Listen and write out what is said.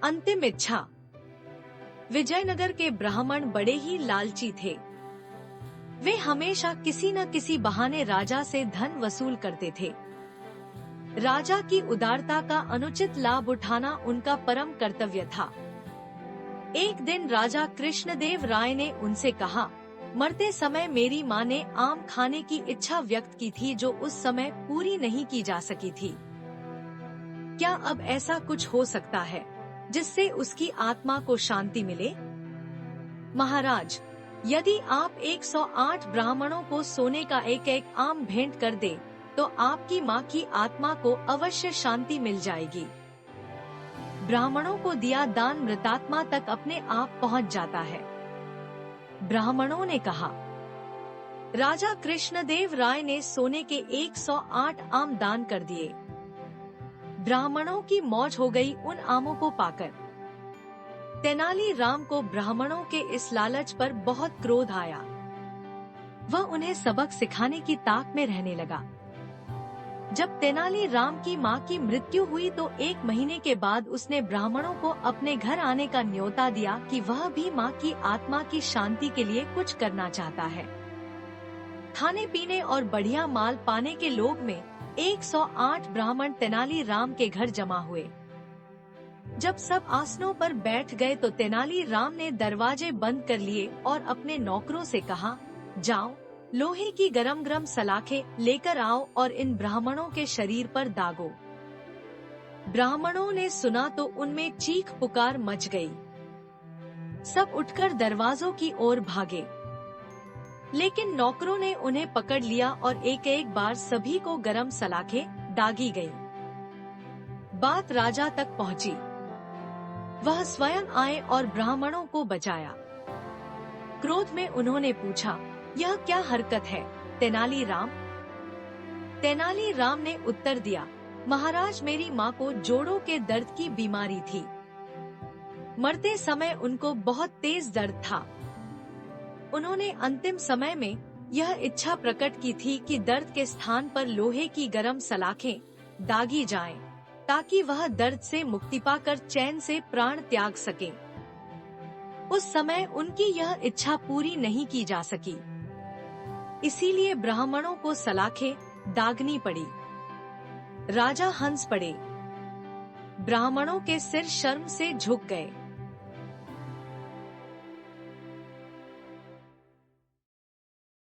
अंतिम इच्छा। विजयनगर के ब्राह्मण बड़े ही लालची थे। वे हमेशा किसी न किसी बहाने राजा से धन वसूल करते थे। राजा की उदारता का अनुचित लाभ उठाना उनका परम कर्तव्य था। एक दिन राजा कृष्णदेव राय ने उनसे कहा, मरते समय मेरी माँ ने आम खाने की इच्छा व्यक्त की थी जो उस समय पूरी नहीं की जा सकी थी। क्या अब ऐसा कुछ हो सकता है जिससे उसकी आत्मा को शांति मिले? महाराज, यदि आप 108 ब्राह्मणों को सोने का एक एक आम भेंट कर दे तो आपकी माँ की आत्मा को अवश्य शांति मिल जाएगी। ब्राह्मणों को दिया दान मृतात्मा तक अपने आप पहुँच जाता है। ब्राह्मणों ने कहा। राजा कृष्णदेव राय ने सोने के 108 आम दान कर दिए। ब्राह्मणों की मौज हो गई उन आमों को पाकर। तेनाली राम को ब्राह्मणों के इस लालच पर बहुत क्रोध आया। वह उन्हें सबक सिखाने की ताक में रहने लगा। जब तेनाली राम की मां की मृत्यु हुई तो 1 महीने के बाद उसने ब्राह्मणों को अपने घर आने का न्योता दिया कि वह भी मां की आत्मा की शांति के लिए कुछ करना चाहता है। खाने पीने और बढ़िया माल पाने के लोभ में 108 ब्राह्मण तेनाली राम के घर जमा हुए। जब सब आसनों पर बैठ गए तो तेनाली राम ने दरवाजे बंद कर लिए और अपने नौकरों से कहा, जाओ, लोहे की गरम सलाखें लेकर आओ और इन ब्राह्मणों के शरीर पर दागो। ब्राह्मणों ने सुना तो उनमें चीख पुकार मच गई। सब उठकर दरवाजों की ओर भागे, लेकिन नौकरों ने उन्हें पकड़ लिया और एक एक बार सभी को गरम सलाखें दागी गई। बात राजा तक पहुंची। वह स्वयं आए और ब्राह्मणों को बचाया। क्रोध में उन्होंने पूछा, यह क्या हरकत है तेनाली राम? तेनाली राम ने उत्तर दिया, महाराज, मेरी माँ को जोड़ों के दर्द की बीमारी थी। मरते समय उनको बहुत तेज दर्द था। उन्होंने अंतिम समय में यह इच्छा प्रकट की थी कि दर्द के स्थान पर लोहे की गरम सलाखें दागी जाएं, ताकि वह दर्द से मुक्ति पाकर चैन से प्राण त्याग सके। उस समय उनकी यह इच्छा पूरी नहीं की जा सकी, इसीलिए ब्राह्मणों को सलाखें दागनी पड़ी। राजा हंस पड़े। ब्राह्मणों के सिर शर्म से झुक गए।